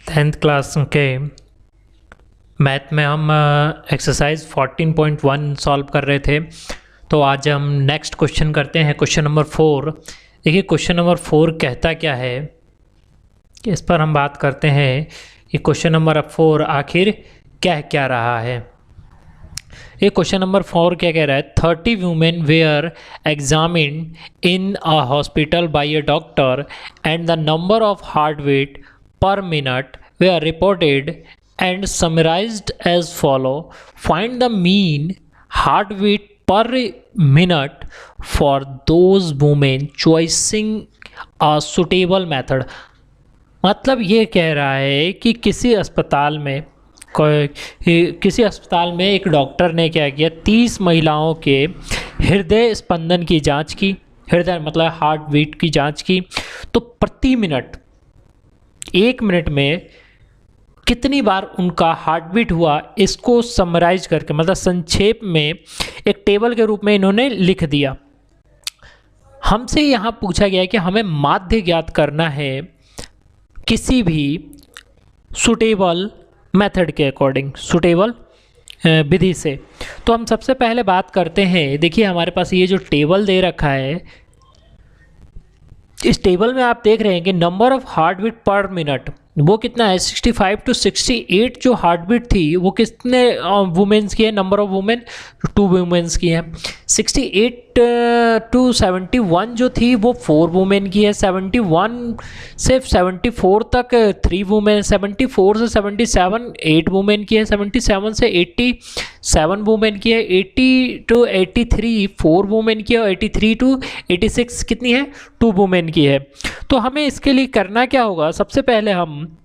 10th class के math में हम एक्सरसाइज 14.1 सॉल्व कर रहे थे। तो आज हम नेक्स्ट क्वेश्चन करते हैं, क्वेश्चन नंबर 4। देखिए क्वेश्चन नंबर 4 कहता क्या है, इस पर हम बात करते हैं कि क्वेश्चन नंबर 4 आखिर क्या रहा है। ये क्वेश्चन नंबर 4 क्या कह रहा है, 30 women were examined in a hospital by a doctor and the number of heart beat per minute were reported and summarized as follow. Find the mean heartbeat per minute for those women choosing a suitable method. मतलब ये कह रहा है कि किसी अस्पताल में एक डॉक्टर ने क्या किया, 30 महिलाओं के हृदय स्पंदन की जांच की, हृदय मतलब हार्ट बीट की जांच की। तो प्रति मिनट 1 मिनट में कितनी बार उनका हार्ट बीट हुआ, इसको समराइज करके मतलब संक्षेप में एक टेबल के रूप में इन्होंने लिख दिया। हमसे यहाँ पूछा गया है कि हमें माध्य ज्ञात करना है किसी भी सुटेबल मेथड के अकॉर्डिंग, सुटेबल विधि से। तो हम सबसे पहले बात करते हैं, देखिए हमारे पास ये जो टेबल दे रखा है, इस टेबल में आप देख रहे हैं कि number of heart beat per minute वो कितना है, 65 to 68 जो हार्ट बीट थी वो कितने वुमेन्स की है, नंबर ऑफ वुमेन 2 वुमेन्स की है। 68 to 71 जो थी वो 4 वुमेन की है। 71 से 74 तक 3 वुमेन, 74 से 77 8 वुमेन की है। 77 से 87 वुमेन की है। 80 to 83 4 वुमेन की है और 83 to 86 कितनी है, 2 वुमेन की है। तो हमें इसके लिए करना क्या होगा, सबसे पहले हम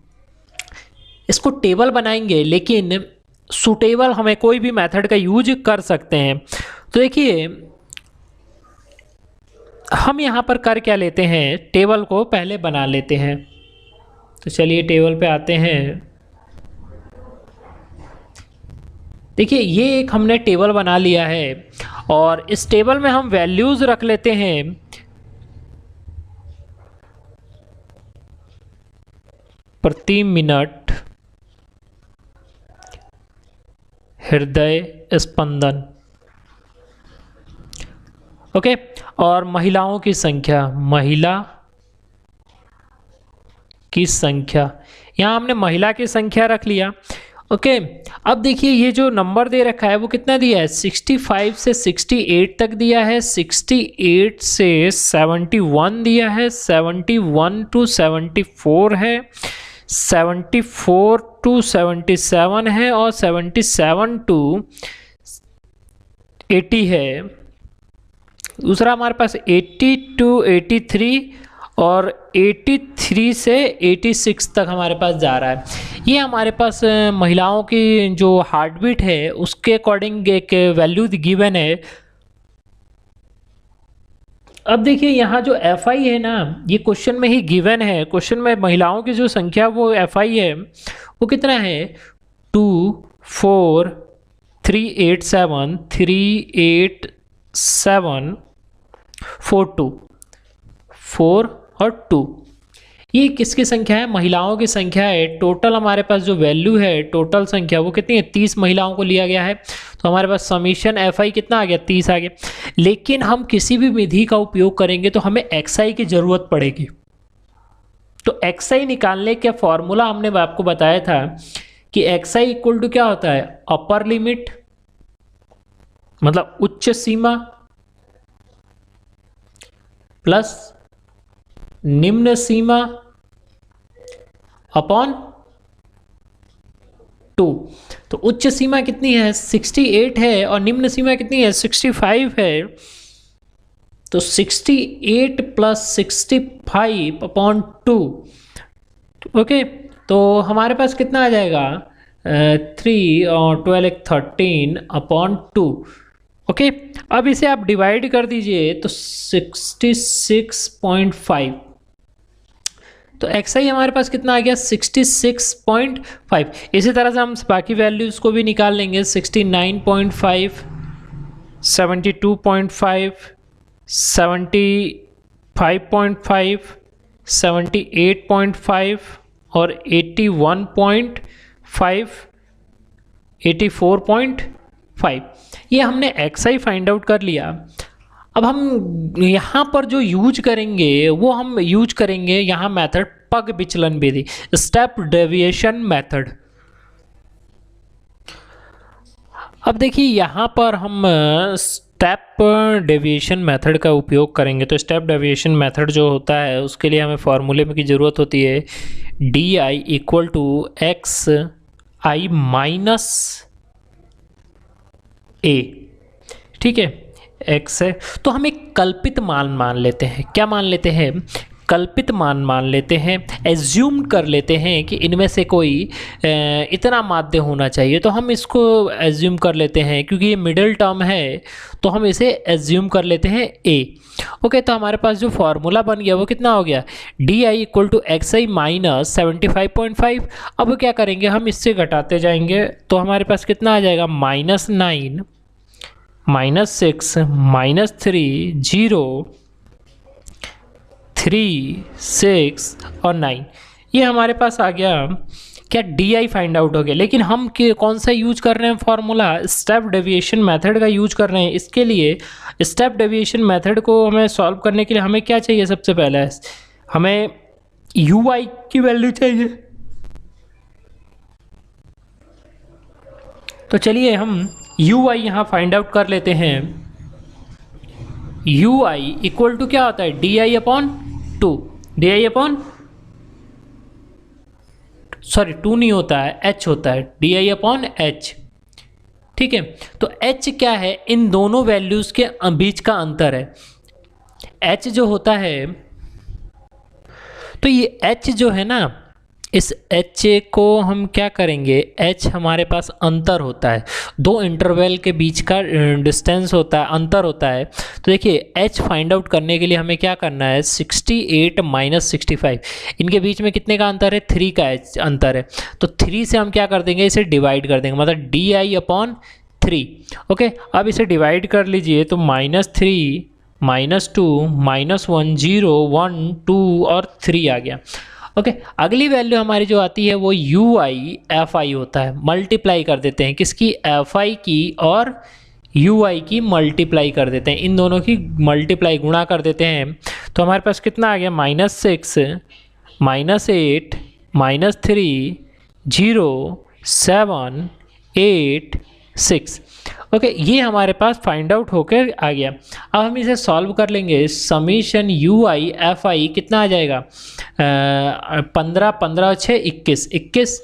इसको टेबल बनाएंगे, लेकिन सुटेबल हमें कोई भी मेथड का यूज कर सकते हैं। तो देखिए हम यहाँ पर कर क्या लेते हैं, टेबल को पहले बना लेते हैं। तो चलिए टेबल पे आते हैं। देखिए ये एक हमने टेबल बना लिया है और इस टेबल में हम वैल्यूज रख लेते हैं। प्रति मिनट हृदय स्पंदन, ओके। और महिलाओं की संख्या, महिला की संख्या, यहाँ हमने महिला की संख्या रख लिया, ओके। अब देखिए ये जो नंबर दे रखा है वो कितना दिया है, 65 से 68 तक दिया है, 68 से 71 दिया है, 71 to 74 है, 74 to 77 है और 77 to 80 है। दूसरा हमारे पास 80 to 83 और 83 से 86 तक हमारे पास जा रहा है। ये हमारे पास महिलाओं की जो हार्ट बीट है उसके अकॉर्डिंग एक वैल्यू गिवन है। अब देखिए यहाँ जो FI है ना, ये क्वेश्चन में ही गिवन है। क्वेश्चन में महिलाओं की जो संख्या वो FI है वो कितना है, 2 4 3 8 7 3 8 7 4 2 4 और 2। ये किसकी संख्या है, महिलाओं की संख्या है। टोटल हमारे पास जो वैल्यू है, टोटल संख्या वो कितनी है, 30 महिलाओं को लिया गया है। तो हमारे पास समीशन FI कितना आ गया, 30 आ गया। लेकिन हम किसी भी विधि का उपयोग करेंगे तो हमें XI की जरूरत पड़ेगी। तो XI निकालने का फॉर्मूला हमने आपको बताया था कि XI इक्वल टू क्या होता है, अपर लिमिट मतलब उच्च सीमा प्लस निम्न सीमा अपॉन 2। तो उच्च सीमा कितनी है, 68 है और निम्न सीमा कितनी है, 65 है। तो 68 प्लस 65 अपॉन 2, ओके। तो हमारे पास कितना आ जाएगा, 3 और 12 13 अपॉन 2, ओके। अब इसे आप डिवाइड कर दीजिए तो 66.5। तो XI हमारे पास कितना आ गया, 66.5। इसी तरह से हम बाकी वैल्यूज को भी निकाल लेंगे, 69.5 72.5 75.5 78.5 और 81.5, 84.5। ये हमने xi फाइंड आउट कर लिया। अब हम यहाँ पर जो यूज करेंगे वो हम यूज करेंगे यहाँ मेथड पग विचलन विधि, स्टेप डेविएशन मेथड। अब देखिए यहाँ पर हम स्टेप डेविएशन मेथड का उपयोग करेंगे। तो स्टेप डेविएशन मेथड जो होता है उसके लिए हमें फॉर्मूले में की ज़रूरत होती है di equal to x I minus a. ठीक है, x है तो हम एक कल्पित मान लेते हैं। क्या मान लेते हैं? कल्पित मान लेते हैं, एज्यूम कर लेते हैं कि इनमें से कोई इतना माध्य होना चाहिए। तो हम इसको एज्यूम कर लेते हैं, क्योंकि ये मिडिल टर्म है तो हम इसे एज्यूम कर लेते हैं a। ओके, तो हमारे पास जो फॉर्मूला बन गया वो कितना हो गया? di equal to x I minus 75.5। अब क्या करेंगे, हम इससे घटाते जाएंगे तो हमारे पास कितना आ जाएगा? -9, -6, -3, 0, 3, 6 और 9। ये हमारे पास आ गया। क्या di फाइंड आउट हो गया। लेकिन हम कौन सा यूज कर रहे हैं फॉर्मूला? स्टेप डेविएशन मेथड का यूज कर रहे हैं। इसके लिए स्टेप डेविएशन मेथड को हमें सॉल्व करने के लिए हमें क्या चाहिए? सबसे पहले हमें ui की वैल्यू चाहिए। तो चलिए हम ui यहाँ फाइंड आउट कर लेते हैं। ui इक्वल टू क्या होता है? di upon 2, di upon sorry 2 नहीं होता है, h होता है, di अपॉन h। ठीक है, तो h क्या है? इन दोनों वैल्यूज के बीच का अंतर है। h जो होता है, तो ये h जो है ना, इस h को हम क्या करेंगे? h हमारे पास अंतर होता है, दो इंटरवल के बीच का डिस्टेंस होता है, अंतर होता है। तो देखिए h फाइंड आउट करने के लिए हमें क्या करना है? 68 माइनस 65, इनके बीच में कितने का अंतर है? 3 का अंतर है। तो 3 से हम क्या कर देंगे? इसे डिवाइड कर देंगे, मतलब di अपॉन 3। ओके, अब इसे डिवाइड कर लीजिए तो -3, -2, -1, 0, 1, 2 और 3 आ गया। ओके, अगली वैल्यू हमारी जो आती है वो ui fi होता है। मल्टीप्लाई कर देते हैं, किसकी? fi की और ui की मल्टीप्लाई कर देते हैं, इन दोनों की मल्टीप्लाई गुणा कर देते हैं। तो हमारे पास कितना आ गया? -6, -8, -3, 0, 7, 8, 6। ओके, ये हमारे पास फाइंड आउट होकर आ गया। अब हम इसे सॉल्व कर लेंगे। समीशन ui fi कितना आ जाएगा? 15, 15, 6, 21, 21।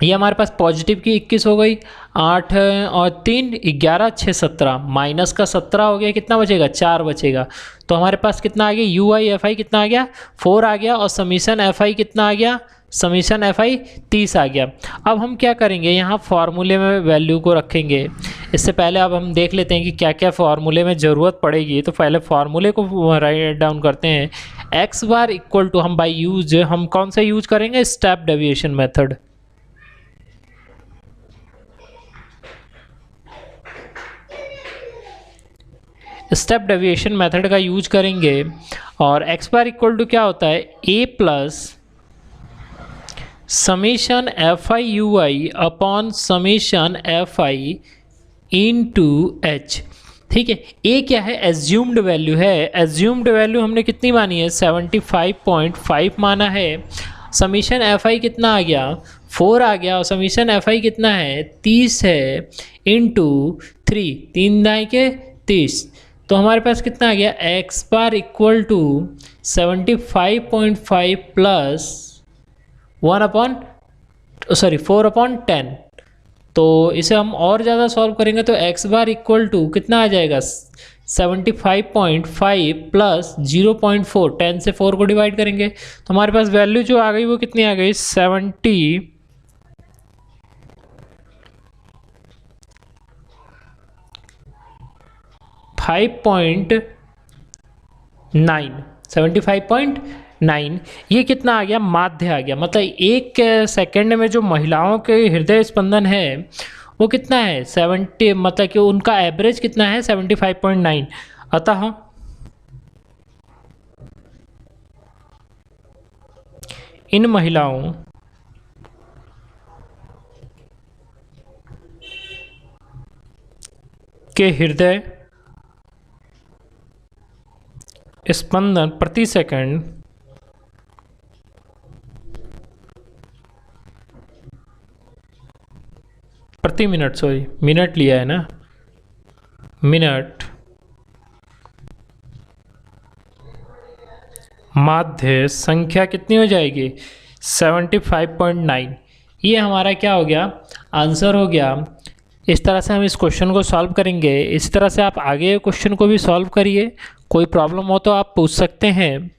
ये हमारे पास पॉजिटिव की 21 हो गई, 8 और 3, 11, 6, 17, माइनस का 17 हो गया। कितना बचेगा? 4 बचेगा। तो हमारे पास कितना आ गया? ui fi कितना आ गया? 4 आ गया। और समीशन fi कितना आ गया? समीशन fi 30 आ गया। अब हम क्या करेंगे? यहाँ फार्मूले में वैल्यू को रखेंगे। इससे पहले अब हम देख लेते हैं कि क्या क्या फार्मूले में ज़रूरत पड़ेगी। तो पहले फार्मूले को राइट डाउन करते हैं। एक्स बार इक्वल टू हम बाई यूज हम कौन सा यूज करेंगे? Step deviation method. Step deviation method का यूज करेंगे। और एक्स बार इक्वल टू क्या होता है? a plus summation fi ui upon summation fi into h। ठीक है, a क्या है? एज्यूम्ड वैल्यू है। एज्यूम्ड वैल्यू हमने कितनी मानी है? 75.5 माना है। समीशन fi कितना आ गया? 4 आ गया। और समीशन fi कितना है? 30 है, इनटू 3, 3 दाएं के 30। तो हमारे पास कितना आ गया? X bar equal to 75.5 plus 4/10। तो इसे हम और ज़्यादा सॉल्व करेंगे तो एक्स बार इक्वल टू कितना आ जाएगा? 75.5 प्लस 0.4, 10 से 4 को डिवाइड करेंगे तो हमारे पास वैल्यू जो आ गई वो कितनी आ गई? 75.9। ये कितना आ गया? माध्य आ गया। मतलब एक सेकंड में जो महिलाओं के हृदय स्पंदन है वो कितना है? 70, मतलब कि उनका एवरेज कितना है? 75.9। अतः इन महिलाओं के हृदय स्पंदन प्रति सेकंड प्रति मिनट, सॉरी मिनट लिया है ना, मिनट माध्य संख्या कितनी हो जाएगी 75.9। ये हमारा क्या हो गया, आंसर हो गया। इस तरह से हम इस क्वेश्चन को सॉल्व करेंगे। इस तरह से आप आगे क्वेश्चन को भी सॉल्व करिए। कोई प्रॉब्लम हो तो आप पूछ सकते हैं।